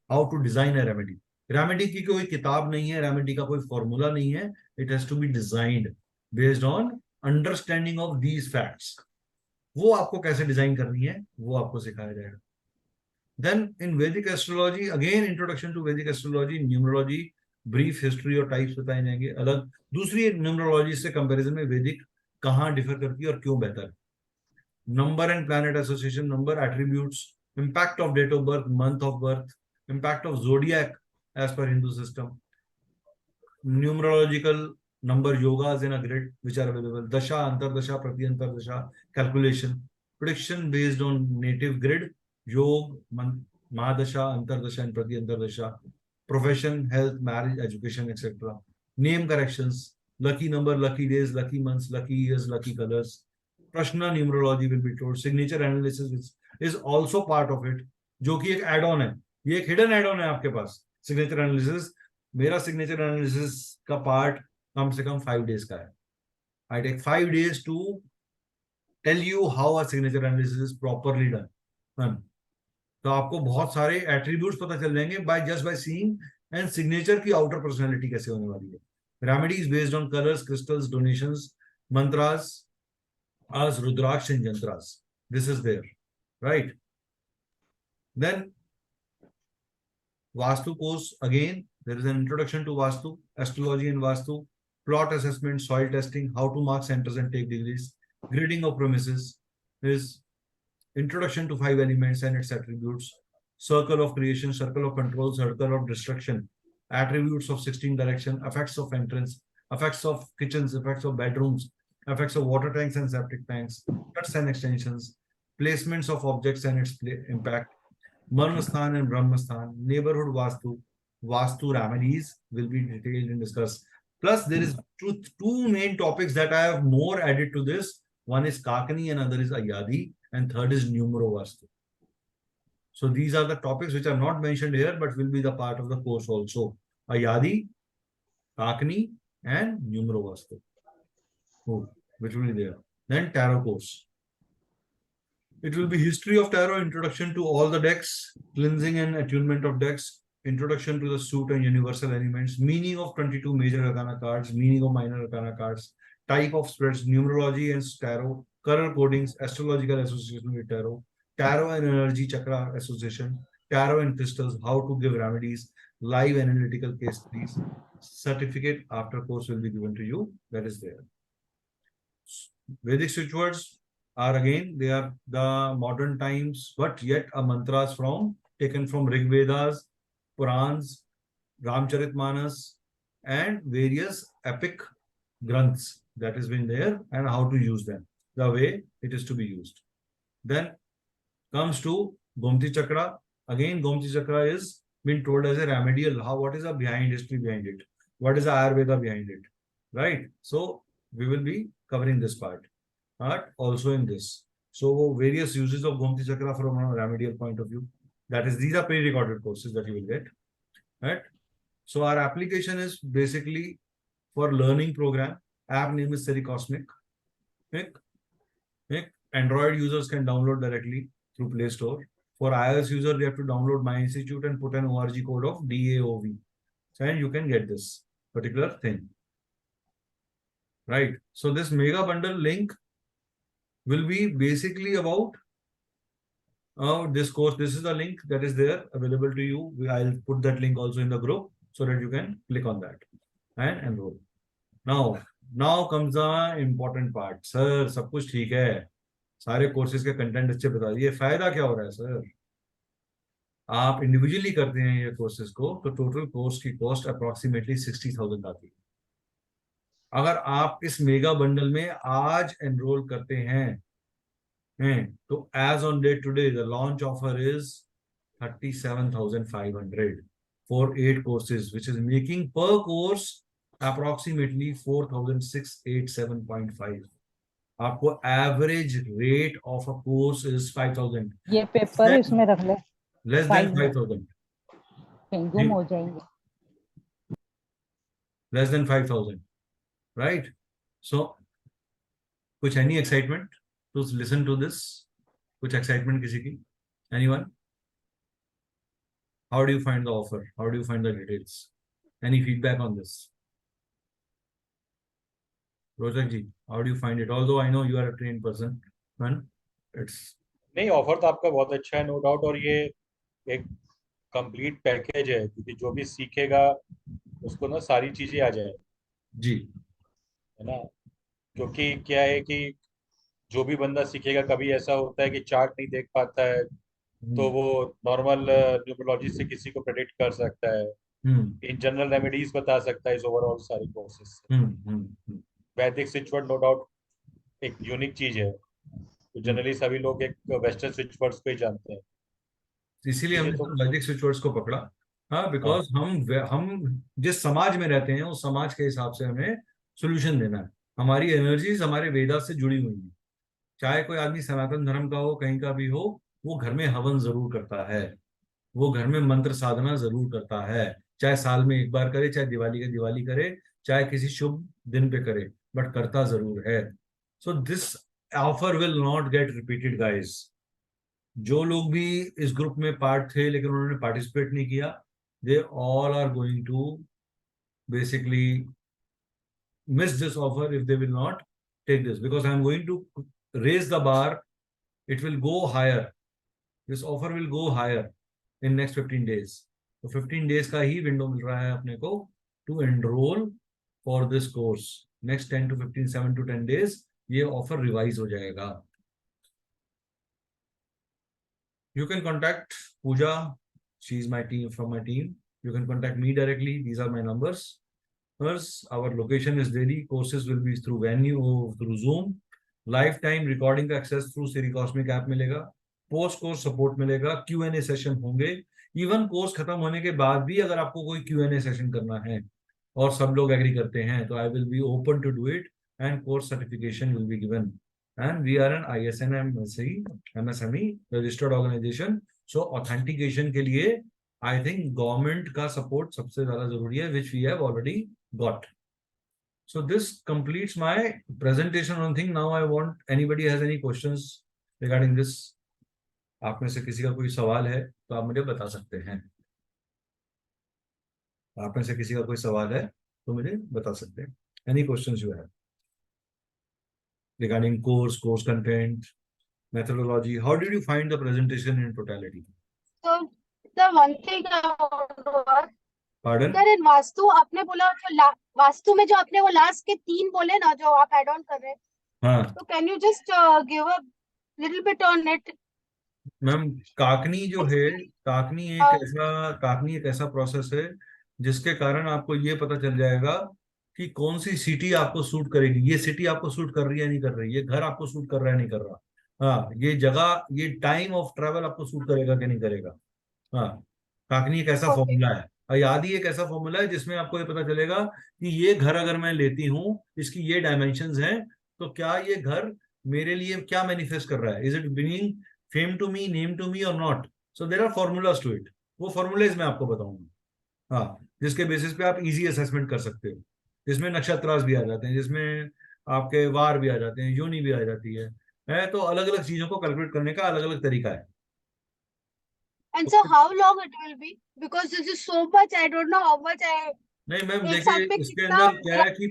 how to design a remedy. Remedy की कोई किताब नहीं है, remedy का कोई formula नहीं है, it has to be designed based on understanding of these facts. वो आपको कैसे डिजाइन करनी है वो आपको सिखाया जाएगा। Then in Vedic astrology, again introduction to Vedic astrology, numerology, brief history और टाइप्स बताए जाएंगे अलग। दूसरी न्यूमरोलॉजी से कंपैरिजन में वैदिक कहाँ डिफर करती है और क्यों बेहतर है। Number and planet association, number attributes, impact of date of birth, month of birth, impact of zodiac as per Hindu system, numerological number yogas in a grid which are available, dasha, antardasha, prati antardasha calculation, prediction based on native grid, yoga, mahadasha, अंतरदशा and प्रति अंतरदशा, profession, health, marriage, education, etc. Name corrections, lucky number, lucky days, lucky months, lucky years, lucky colors. Prashna numerology will be told. Signature analysis is also part of it, जो कि एक add on है, ये एक hidden add on है आपके पास. Signature analysis, मेरा signature analysis का पार्ट कम से कम 5 days का है. I take 5 days to tell you how a signature analysis is properly done. तो आपको बहुत सारे एट्रीब्यूट्स पता चल जाएंगे बाय सीइंग एंड सिग्नेचर की आउटर पर्सनैलिटी कैसे होने वाली है. Remedies based on colours, crystals, donations, mantras as Rudraksh and Jantras. This is there, right? Then Vastu course, again there is an introduction to Vastu, astrology and Vastu, plot assessment, soil testing, how to mark centers and take degrees, grading of premises, is introduction to 5 elements and its attributes, circle of creation, circle of control, circle of destruction, attributes of 16 direction, effects of entrance, effects of kitchens, effects of bedrooms, effects of water tanks and septic tanks, cuts and extensions, placements of objects and its impact, Marmasthan and Brahmasthan, neighborhood Vastu, Vastu remedies will be detailed and discussed. Plus, there is two main topics that I have more added to this. One is Kakani and other is Ayadi, and third is Numero Vastu. So these are the topics which are not mentioned here, but will be the part of the course also. Ayadi, Kakani, and Numero Vastu, which will be there. Then Tarot course. It will be history of tarot, introduction to all the decks, cleansing and attunement of decks, introduction to the suit and universal elements, meaning of 22 major arcana cards, meaning of minor arcana cards, type of spreads, numerology and tarot, color codings, astrological association with tarot, tarot and energy chakra association, tarot and crystals, how to give remedies, live analytical case studies. Certificate after course will be given to you. That is there. Vedic switch words are again, they are the modern times, but yet a mantras taken from Rig Vedas, Purans, Ramcharitmanas, and various epic granths that has been there, and how to use them, the way it is to be used. Then comes to Gomti Chakra. Again, Gomti Chakra is been told as a remedial. What is the history behind it? What is the Ayurveda behind it? Right? So we will be covering this part. But also in this. So various uses of Gomti Chakra from a remedial point of view. That is, these are pre-recorded courses that you will get. Right? So our application is basically for learning program. App name is Sericosmic. Android users can download directly through Play Store. For iOS user, they have to download My Institute and put an ORG code of DAOV. And you can get this particular thing. Right? So this mega bundle link will be basically about this course. This is the link that is there available to you. I'll put that link also in the group so that you can click on that and enroll. Now comes the important part. Sir, सब कुछ ठीक है, सारे courses के content अच्छे बता दिए, फायदा क्या हो रहा है सर? आप इंडिविजुअली करते हैं ये कोर्सेज को तो टोटल कोर्स की कॉस्ट अप्रोक्सीमेटली 60,000 आती है. अगर आप इस मेगा बंडल में आज एनरोल करते हैं तो as on date today the launch offer is 37,500 for 8 courses, which is making per course approximately 4,687.5. आपको average rate of a course is 5,000. ये पेपर इसमें रख ले. Less than 5,000. गुम हो जाएंगे. Less than 5,000. Right? So, कुछ any excitement to listen to this? कुछ excitement किसी की? Anyone? How do you find the offer? How do you find the details? Any feedback on this? Rojak ji, how do you find it? Although I know you are a trained person, man, it's नहीं, offer तो आपका बहुत अच्छा है, no doubt. और ये एक complete package है, क्योंकि जो भी सीखेगा उसको ना सारी चीजें आ जाए जी, है ना. क्योंकि क्या है कि जो भी बंदा सीखेगा, कभी ऐसा होता है कि चार्ट नहीं देख पाता है, तो वो नॉर्मल न्यूमरोलॉजी से किसी को प्रेडिक्ट कर सकता है, इन जनरल रेमेडीज बता सकता है इस ओवरऑल सारी प्रोसेस. वैदिक स्विचवर्ड नो डाउट एक यूनिक चीज है, तो जनरली सभी लोग एक वेस्टर्न स्विचवर्ड्स को ही जानते हैं, इसीलिए हमने तो वैदिक स्विचवर्ड्स को पकड़ा. हाँ, बिकॉज हम जिस समाज में रहते हैं उस समाज के हिसाब से हमें सोल्यूशन देना है। हमारी एनर्जीज हमारे वेदा से जुड़ी हुई हैं। चाहे कोई आदमी सनातन धर्म का हो, कहीं का भी हो, वो घर में हवन जरूर करता है, वो घर में मंत्र साधना जरूर करता है, चाहे साल में एक बार करे, चाहे दिवाली का दिवाली करे, चाहे किसी शुभ दिन पे करे, बट करता जरूर है। So this offer will not gate repeated guys. जो लोग भी इस ग्रुप में पार्ट थे लेकिन उन्होंने पार्टिसिपेट नहीं किया, they all are going to basically miss this offer if they will not take this, because I am going to raise the bar. It will go higher. This offer will go higher in next 15 days. तो 15 days का ही window मिल रहा है अपने को to enroll for this course. Next 10 to 15, 7 to 10 days ये offer revise हो जाएगा. You can contact Pooja. She is my team, from my team. You can contact me directly. These are my numbers. First, our location is Delhi. Courses will be through venue, through Zoom. Lifetime recording का access through Siri Cosmic app मिलेगा. Post course support मिलेगा. Q&A session होंगे. Even course खत्म होने के बाद भी अगर आपको कोई Q&A सेशन करना है और सब लोग एग्री करते हैं तो I will be open to do it and course certification will be given. And we are an ISN MSME registered organization. So authentication के लिए I think government का support सबसे ज्यादा जरूरी है, which we have already got. So this completes my presentation on thing. Now I want anybody has any questions regarding this. आप में से किसी का कोई सवाल है तो आप मुझे बता सकते हैं. आप में से किसी का कोई सवाल है तो मुझे बता सकते हैं. Any questions you have regarding course content, methodology? How did you find the presentation in totality? So the one thing I want to ask, Pardon? Sir in Vastu आपने बोला जो वास्तु में जो आपने वो लास्ट के 3 बोले ना जो आप ऐड ऑन कर रहे हैं, हाँ तो can you just give a little bit on it? Ma'am, काकनी जो है, काकनी एक ऐसा प्रोसेस है जिसके कारण आपको ये पता चल जाएगा कि कौन सी सिटी आपको सूट करेगी. ये सिटी आपको सूट कर रही है नहीं कर रही, ये घर आपको सूट कर रहा है नहीं कर रहा, हाँ ये जगह, ये टाइम ऑफ ट्रैवल आपको सूट करेगा कि नहीं करेगा. हाँ, काकनी एक ऐसा Okay. फॉर्मूला है. अयादी एक ऐसा फॉर्मूला है जिसमें आपको ये पता चलेगा कि ये घर अगर मैं लेती हूँ, इसकी ये डायमेंशंस हैं, तो क्या ये घर मेरे लिए क्या मैनिफेस्ट कर रहा है. Is it bringing fame to me, name to me और not. So there are formulas to it. वो फॉर्मूलेज मैं आपको बताऊंगा, हाँ, जिसके बेसिस पे आप इजी असेसमेंट कर सकते हो. जिसमें नक्षत्रास भी आ जाते हैं, जिसमें आपके वार भी आ जाते हैं, योनि भी आ जाती है. तो अलग अलग चीजों को कैलकुलेट करने का अलग अलग तरीका है. And so how long it will be? Because this is so much, I don't know how much I नहीं मैम, एक साथ देखिए पे इसके कितना अंदर क्या है कि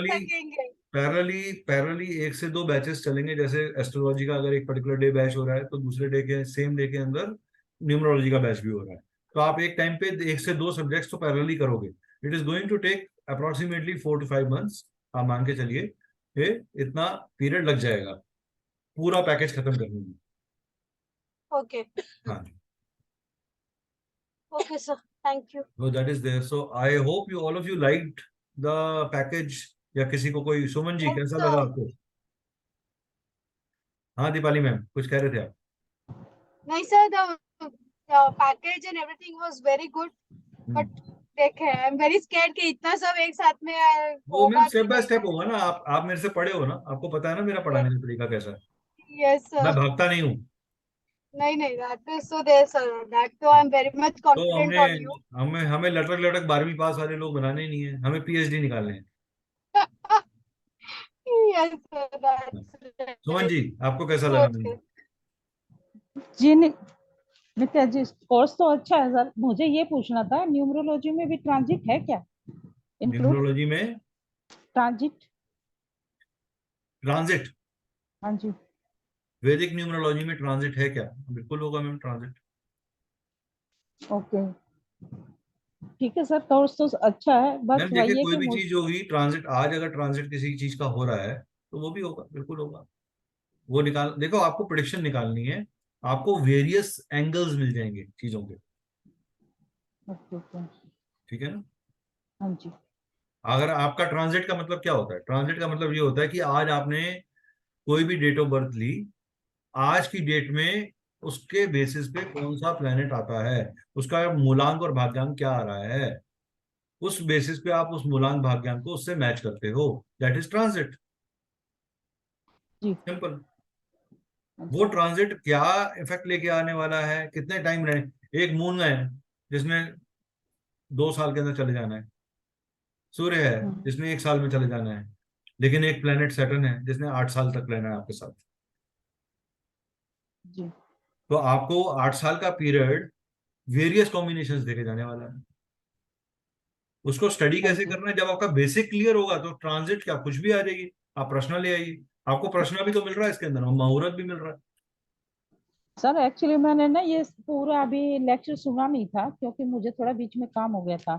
लगेंगे? पैरेलली 1 से 2 बैचेस चलेंगे. जैसे एस्ट्रोलॉजी का अगर एक पर्टिकुलर डे बैच हो रहा है तो दूसरे डे के सेम डे के अंदर न्यूमरोलॉजी का बैच भी हो रहा है. तो आप एक टाइम पे 1 से 2 सब्जेक्ट्स तो पैरेलली करोगे. It is going to take approximately 4 to 5 months. आप मान के चलिए ये इतना पीरियड लग जाएगा पूरा पैकेज खत्म करने में. Okay. हाँ, Okay, sir. Thank you. so that is there. So I hope you all of you liked the package. या किसी को कोई, सुमन जी Yes, कैसा sir. लगा आपको? हाँ दीपाली मैम, कुछ कह रहे थे आप? नहीं sir, the package and everything was very good. But देखे, I'm very scared कि इतना सब एक साथ में वो मैम होगा स्टेप कि बाय नहीं. स्टेप होगा ना. आप मेरे से पढ़े हो ना, आपको पता है ना मेरा पढ़ाने का तरीका कैसा है. Yes, मैं sir. भागता नहीं हूँ. नहीं, that is so there, sir. That so I'm very much तो confident on you. हमें लटक लटक 12वीं पास वाले लोग बनाने ही नहीं है, हमें PhD निकालने हैं. Yes, sir. That's Suman ji, आपको कैसा so लगा okay. मैम? जी नित्या जी, कोर्स तो अच्छा है सर. मुझे ये पूछना था, न्यूमरोलॉजी में भी ट्रांजिट है क्या? इंक्लूड न्यूमरोलॉजी में ट्रांजिट? ट्रांजिट, हाँ जी. वैदिक न्यूमरोलॉजी में ट्रांजिट है क्या? बिल्कुल होगा मैम ट्रांजिट. ओके, ठीक है सर. कोर्स तो अच्छा है, बस मैम देखिए, वही है कोई कि भी चीज होगी ट्रांजिट, आज अगर ट्रांजिट किसी चीज का हो रहा है तो वो भी होगा, बिल्कुल होगा. वो निकाल देखो, आपको प्रेडिक्शन निकालनी है, आपको वेरियस एंगल्स मिल जाएंगे चीजों के. ओके. ठीक है ना. हाँ जी. अगर आपका ट्रांजिट का मतलब क्या होता है? ट्रांजिट का मतलब ये होता है कि आज आपने कोई भी डेट ऑफ बर्थ ली, आज की डेट में उसके बेसिस पे कौन सा प्लेनेट आता है, उसका मूलांक और भाग्यांक क्या आ रहा है. उस बेसिस पे आप उस मूलांक भाग्यांक को उससे मैच करते हो, दैट इज ट्रांजिट। जी। सिंपल। वो ट्रांजिट क्या इफेक्ट लेके आने वाला है, कितने टाइम रहे। एक मून है जिसमें 2 साल के अंदर चले जाना है, सूर्य है जिसमें 1 साल में चले जाना है, लेकिन एक प्लेनेट सैटर्न है जिसने 8 साल तक रहना है आपके साथ। जी। तो आपको 8 साल का पीरियड वेरियस कॉम्बिनेशंस देखे जाने वाला है। उसको स्टडी कैसे करना है, जब आपका बेसिक क्लियर होगा तो ट्रांजिट क्या कुछ भी आ जाएगी, आप प्रश्न ले आइए। आपको प्रश्न भी तो मिल रहा है इसके अंदर, और मुहूर्त भी मिल रहा है। सर एक्चुअली मैंने ना ये पूरा अभी लेक्चर सुना नहीं था, क्योंकि मुझे थोड़ा बीच में काम हो गया था,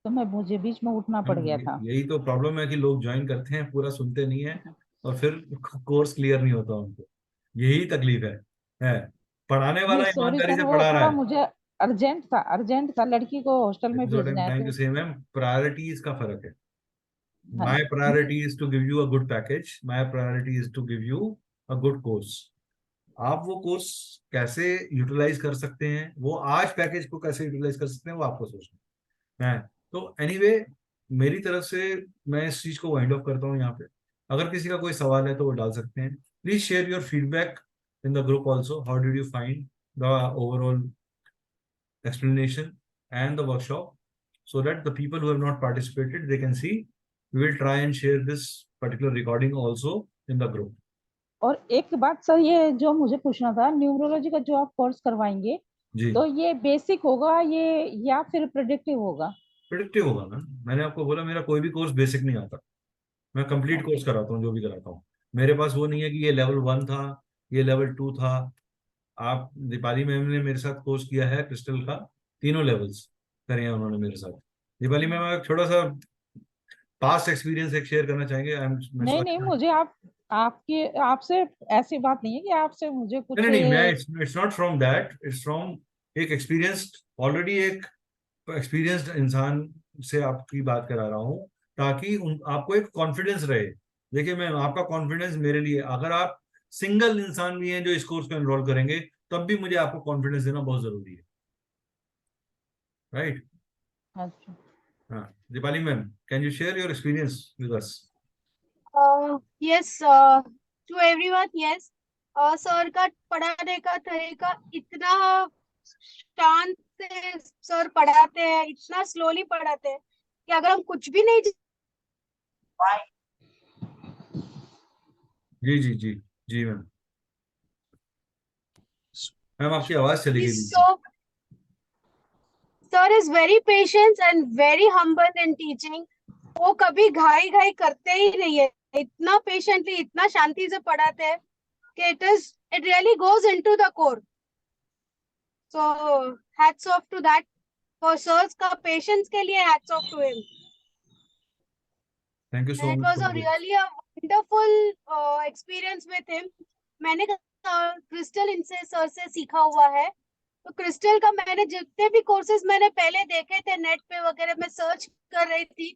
तो मुझे बीच में उठना पड़ गया था। यही तो प्रॉब्लम है कि लोग ज्वाइन करते हैं, पूरा सुनते नहीं है, और फिर कोर्स क्लियर नहीं होता उनको। यही तकलीफ है। पढ़ाने नहीं वाला सॉरी ईमानदारी सर, से वो पढ़ा रहा थोड़ा है। मुझे अर्जेंट था, लड़की को हॉस्टल में दिस व्हाट आई भेजना एम है ट्राइंग टू तो। से मैम, प्रायोरिटीज का फर्क है। हाँ My ji. priority is to give you a good package. My priority is to give you a good course. आप वो कोर्स कैसे यूटिलाइज कर सकते हैं, वो आज पैकेज को कैसे यूटिलाइज कर सकते हैं, वो आपको सोचना है। तो एनीवे, मेरी तरफ से मैं इस चीज को वाइंड अप करता हूँ यहाँ पे। अगर किसी का कोई सवाल है तो वो डाल सकते हैं। Please share your feedback in the group also. How did you find the overall explanation and the workshop, so that the people who have not participated, they can see. We will try and share this particular recording also in the group. और एक बात sir, ये जो मुझे पूछना था, numerology का जो आप कोर्स करवाएंगे, जी, तो ये बेसिक होगा ये या फिर प्रेडिक्टिव होगा? प्रिडिक्टिव होगा मैम। मैंने आपको बोला मेरा कोई भी कोर्स बेसिक नहीं आता, मैं कंप्लीट ओके। कोर्स कराता हूँ, जो भी कराता हूँ। मेरे पास वो नहीं है कि ये लेवल 1 था, ये लेवल 2 था। आप दीपाली मैम ने मेरे साथ कोर्स किया है क्रिस्टल का, तीनों लेवल्स करे हैं उन्होंने मेरे साथ। दीपाली मैम, एक थोड़ा सा पास्ट एक्सपीरियंस एक शेयर करना चाहेंगे? मैं नहीं नहीं, सॉरी। मुझे आपके आपसे ऐसी बात नहीं है कि आपसे मुझे नहीं कुछ। नहीं, मैं it's not from that, it's from एक एक्सपीरियंस्ड, ऑलरेडी एक एक्सपीरियंस्ड इंसान से आपकी बात करा रहा हूँ, ताकि आपको एक कॉन्फिडेंस रहे। देखिए मैम, आपका कॉन्फिडेंस मेरे लिए, अगर आप सिंगल इंसान भी हैं जो इस कोर्स को एनरोल करेंगे, तब भी मुझे आपको कॉन्फिडेंस देना बहुत जरूरी है, राइट? अच्छा। हाँ, Deepali ma'am, can you share your experience with us? Yes, to everyone, yes. Sir का पढ़ाने का तरीका इतना शांत से सर पढ़ाते हैं, इतना स्लोली पढ़ाते हैं कि अगर हम कुछ भी नहीं जी जी जी। जी मैम। मैम आपकी आवाज चली गई बीच में। so sir is very patient and very humble in teaching. वो कभी घाई घाई करते ही नहीं है, इतना पेशेंटली, इतना शांति से पढ़ाते हैं कि it really goes into the core. So hats off to that. For sirs का patience के लिए hats off to him. Thank you so And it much was for a this. really a wonderful experience with him. मैंने crystal इनसे sir से सीखा हुआ है। तो क्रिस्टल का मैंने जितने भी कोर्सेज मैंने पहले देखे थे नेट पे वगैरह, मैं सर्च कर रही थी,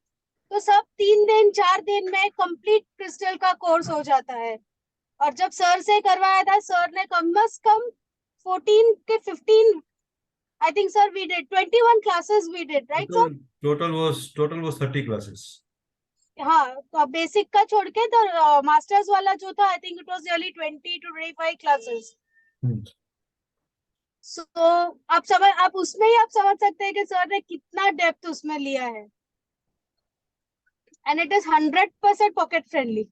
तो सब 3 दिन 4 दिन में कंप्लीट क्रिस्टल का कोर्स हो जाता है। और जब सर से करवाया था, सर ने कम से कम 14 के 15, I think sir we did 21 classes we did, right sir? Total was 30 classes. हाँ, तो बेसिक का छोड़ के तो मास्टर्स वाला जो था, I think it was really 20 to 25 classes. So आप उसमें ही आप समझ सकते हैं कि सर ने कितना डेप्थ उसमें लिया है। And it is 100% pocket friendly.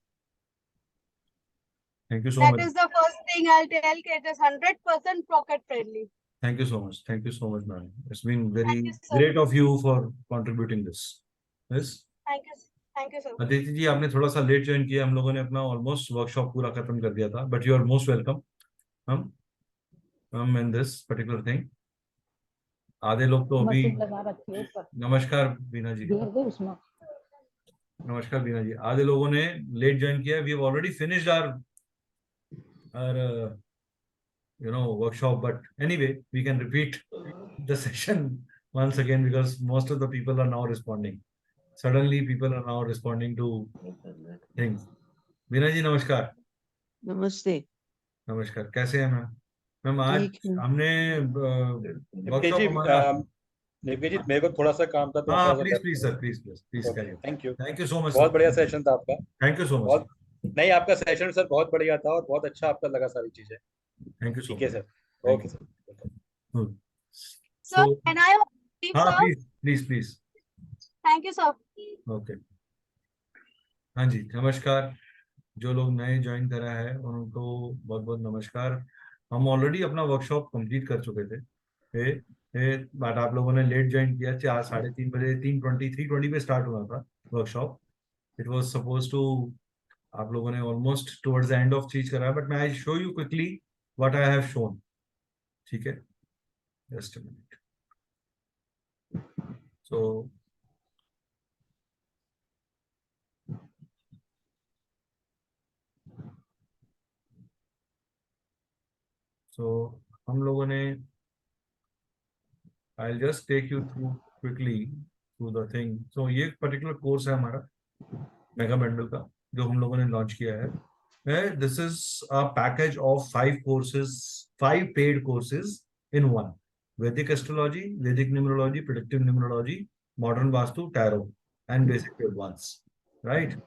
Thank you so that much. Is the first thing I will tell, कि it is 100% pocket friendly. Thank you so much. Thank you so much, ma'am. It's been very thank you sir. great of you for contributing this. Yes. Thank you sir. Aditi ji, आपने थोड़ा सा late join किया, हम लोगों ने अपना almost workshop पूरा खत्म कर दिया था, but you are most welcome हम इन दिस पर्टिकुलर थिंग। आधे लोग तो अभी। मशीन लगा रखी है ऊपर, नमस्कार बीना जी। घेर दे उसमें। नमस्कार बीना जी। आधे लोगों ने लेट ज्वाइन किया। We have already finished our workshop, but anyway, we can repeat the session once again, because most of the people are now responding. Suddenly people are now responding to things. बीना जी नमस्कार। नमस्ते। नमस्कार, कैसे हैं ma'am? Ma'am आज ठीक है। हमने जी workshop हमारा निव्य जी, मेरे को थोड़ा सा काम था तो मैं हाँ थोड़ा सा प्लीज left प्लीज में सर, हूँ। Please please please okay, carry. Thank you. Thank you so much बहुत सर, बढ़िया सेशन था आपका। थैंक यू सो मच बहुत सर, नहीं, आपका सेशन सर बहुत बढ़िया था और बहुत अच्छा आपका लगा सारी चीजें। थैंक यू सो ठीक है much, sir. Thank okay sir. You. Sir, so can I leave, हाँ sir? Please please please. Thank you, sir. Okay, हाँ जी नमस्कार। जो लोग नए ज्वाइन करा है उनको बहुत बहुत नमस्कार। हम ऑलरेडी अपना वर्कशॉप कंप्लीट कर चुके थे, बट आप लोगों ने लेट ज्वाइन किया। 4:30 बजे 3:20 पे स्टार्ट हुआ था workshop. It was suppose to, आप लोगों ने almost towards the end of चीज करा, बट मैं I show you quickly what I have shown. ठीक है, जस्ट अ मिनट। सो सो हम लोगों ने, I'll just take you through quickly through the thing. So ये पर्टिकुलर कोर्स है हमारा मेगा बंडल का, जो हम लोगों ने लॉन्च किया है। This is a package of 5 courses, 5 paid courses in one: Vedic astrology, Vedic numerology, predictive numerology, modern vastu, tarot and basic to advance, right?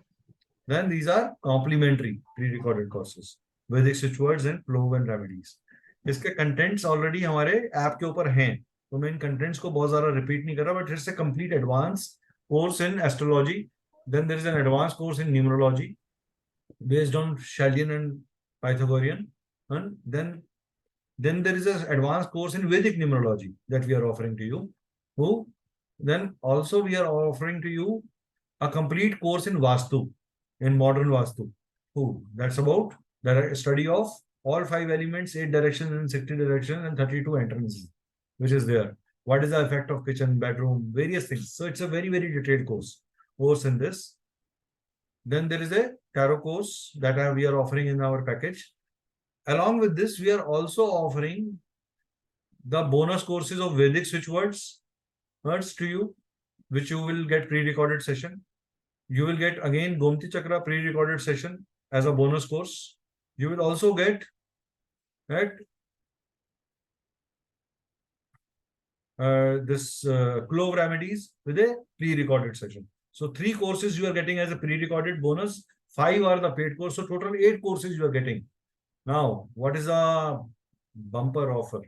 Then these are complementary pre-recorded courses, Vedic switch words and flow and remedies. इसके contents already हमारे app के ऊपर हैं, तो मैं इन contents को बहुत ज्यादा रिपीट नहीं कर रहा, but it's a complete advance course in astrology. Then there is an advance course in numerology based on Chaldean and Pythagorean, and then there is an advanced course in Vedic numerology that we are offering to you. Who then also we are offering to you a complete course in Vastu, in modern Vastu. Who that's about the study of all 5 elements, 8 directions and 60 directions and 32 entrances, which is there. What is the effect of kitchen, bedroom, various things. So it's a very very detailed course in this. Then there is a tarot course that we are offering in our package. Along with this, we are also offering the bonus courses of Vedic switch words to you, which you will get pre-recorded session. You will get again Gomti Chakra pre-recorded session as a bonus course. You will also get, right, this Clove remedies with a pre-recorded session. So 3 courses you are getting as a pre-recorded bonus. 5 are the paid course. So total 8 courses you are getting. Now, what is a bumper offer?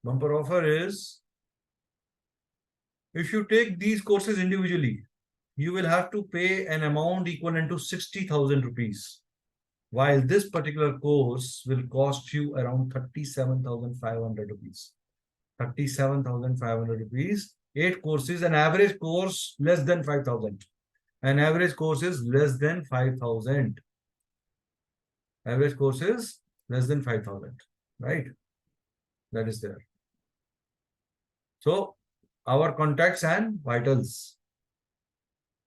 Bumper offer is, if you take these courses individually, you will have to pay an amount equivalent to 60,000 rupees, while this particular course will cost you around 37,500 rupees. 37,500 rupees. 8 courses, an average course less than 5,000. An average course is less than 5,000. Average course is less than 5,000, right? That is there. So our contacts and vitals.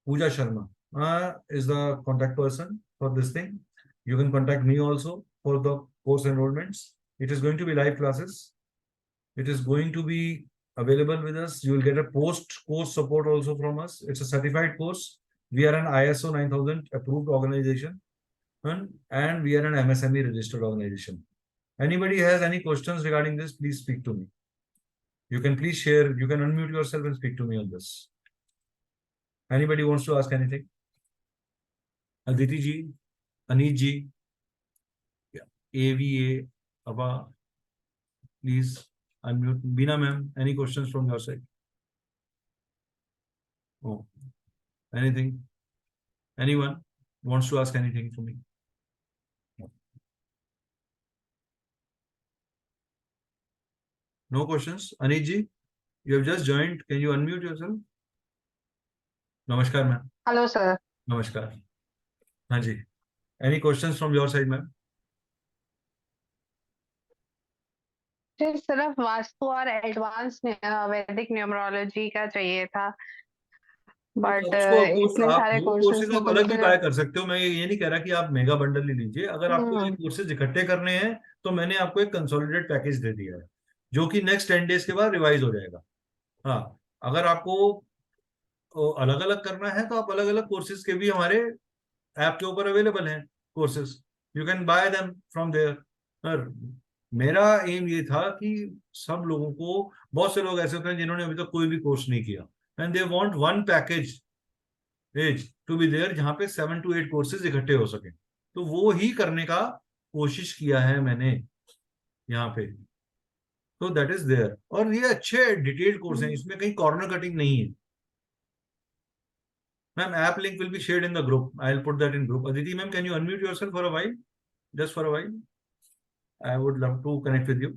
Pooja Sharma is the contact person for this thing. You can contact me also for the course enrollments. It is going to be live classes. It is going to be available with us. You will get a post-course support also from us. It's a certified course. We are an ISO 9000 approved organization, and we are an MSME registered organization. Anybody has any questions regarding this, please speak to me. You can please share, you can unmute yourself and speak to me on this. Anybody wants to ask anything? Aditi ji, Aneet ji, AVA, Abba, please unmute. Bina ma'am, any questions from your side? Oh, anything? Anyone wants to ask anything from me? No questions? Aneet ji, you have just joined. Can you unmute yourself? Namaskar ma'am. Hello, sir. Namaskar. हाँ जी. Any questions from your side ma'am? सिर्फ वास्तु और advance वैदिक numerology का चाहिए था, but इतने सारे वो कोर्सेज कोर्सेज आप अलग भी बाय कर सकते हो. मैं ये नहीं कह रहा कि आप मेगा बंडल ही लीजिए. अगर आपको ये कोर्सेज इकट्ठे करने हैं तो मैंने आपको एक कंसोलिडेट पैकेज दे दिया है, जो कि नेक्स्ट 10 डेज के बाद रिवाइज हो जाएगा. हाँ, अगर आपको अलग अलग करना है तो आप अलग अलग कोर्सेज के भी हमारे ऐप के ऊपर अवेलेबल हैं courses. You can buy them from there. मेरा एम ये था कि सब लोगों को, बहुत से लोग ऐसे होते हैं जिन्होंने अभी तक कोई भी कोर्स नहीं किया, and they want one package as to be there जहां पे 7 to 8 कोर्सेज इकट्ठे हो सके। तो वो ही करने का कोशिश किया है मैंने यहाँ पे। तो दैट इज देयर, और ये अच्छे डिटेल्ड कोर्स हैं, इसमें कहीं कॉर्नर कटिंग नहीं है। Ma'am app link will be shared in the group, I will put that in group. Aditi ma'am, can you unmute yourself for a while, just for a while, I would love to connect with you.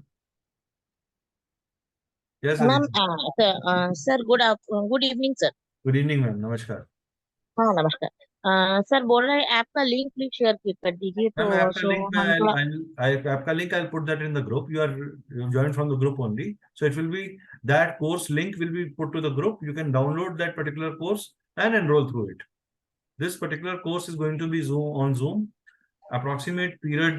Yes ma'am Aditi. Sir good evening sir. Good evening ma'am, नमस्कार। हाँ नमस्कार। Sir बोल रहे हैं app का link please share कर दीजिए ma'am तो आपका सो लिंक में हम थोड़ा। आपका link I put that in the group, you are joined from the group only, so it will be, that course link will be put to the group, you can download that particular course and enroll through it. This particular course is going to be on Zoom, approximate period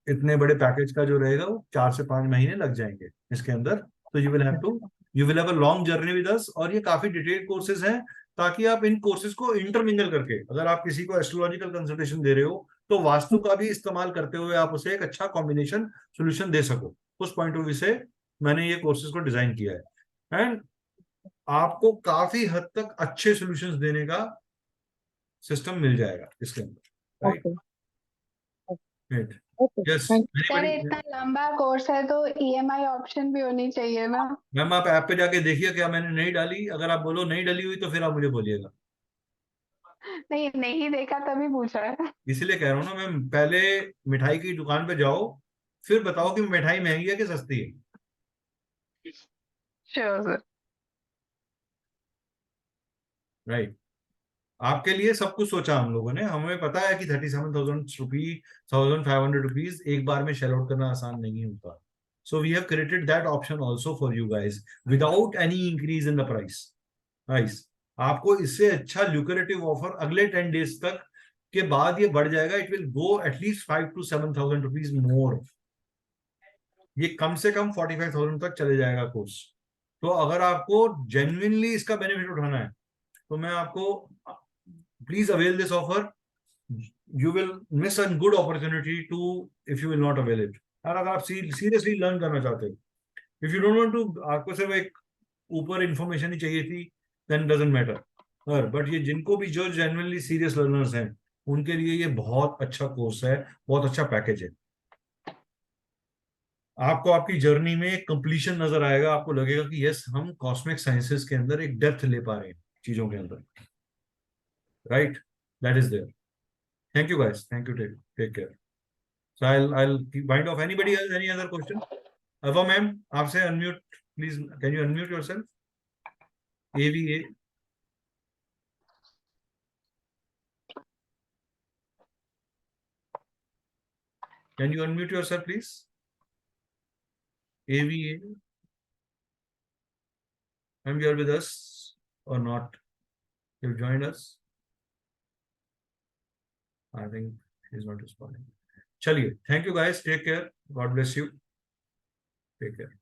इतने बड़े package का जो रहेगा वो 4 से 5 महीने लग जाएंगे इसके अंदर। तो you will have a long journey with us, और ये काफी डिटेल्ड कोर्सेज हैं, ताकि आप इन कोर्सेज को इंटरमिंगल करके, अगर आप किसी को एस्ट्रोलॉजिकल कंसल्टेशन दे रहे हो तो वास्तु का भी इस्तेमाल करते हुए आप उसे एक अच्छा कॉम्बिनेशन सोल्यूशन दे सको। उस पॉइंट ऑफ व्यू से मैंने ये कोर्सेज को डिजाइन किया है, एंड आपको काफी हद तक अच्छे सोल्यूशंस देने का सिस्टम मिल जाएगा इसके अंदर, राइट? ओके यस, सर इतना लंबा कोर्स है तो EMI ऑप्शन भी होनी चाहिए ना? मैम आप ऐप पे जाके देखिए क्या मैंने नहीं डाली, अगर आप बोलो नहीं डली हुई तो फिर आप मुझे बोलिएगा। नहीं देखा तभी पूछा है। इसीलिए कह रहा हूँ ना मैम, पहले मिठाई की दुकान पे जाओ, फिर बताओ कि मिठाई महंगी है कि सस्ती है। Sure sir. राइट, आपके लिए सब कुछ सोचा हम लोगों ने, हमें पता है कि 37,500 रुपीज एक बार में शेल आउट करना आसान नहीं होता। So we have created that option also for you guys without any increase in the price. Guys, आपको इससे अच्छा ल्यूक्रेटिव ऑफर अगले 10 डेज तक के बाद ये बढ़ जाएगा, it will go at least 5 to 7,000 rupees more. ये कम से कम 45,000 तक चले जाएगा कोर्स। तो अगर आपको जेन्युइनली इसका बेनिफिट उठाना है तो मैं आपको, please avail this offer, you will miss a good opportunity to if you will not avail it. और अगर आप सीरियसली लर्न करना चाहते हो, if you don't want to, आपको सिर्फ एक ऊपर इंफॉर्मेशन ही चाहिए थी, देन डजंट मैटर। बट ये जिनको भी, जो जेन्युइनली सीरियस लर्नर्स हैं, उनके लिए ये बहुत अच्छा कोर्स है, बहुत अच्छा पैकेज है। आपको आपकी जर्नी में कंप्लीशन नजर आएगा, आपको लगेगा कि यस, हम कॉस्मिक साइंसेस के अंदर एक डेप्थ ले पा रहे हैं चीजों के अंदर, right? That is there. Thank you guys, thank you, take care. So I'll wind off. Anybody else, any other question? Ava ma'am, आपसे unmute please, can you unmute yourself? AVA, can you unmute yourself please? AVA, ma'am, you are with us or not? You've joined us? I think she's not responding. Chaliye, thank you guys, take care, God bless you, take care.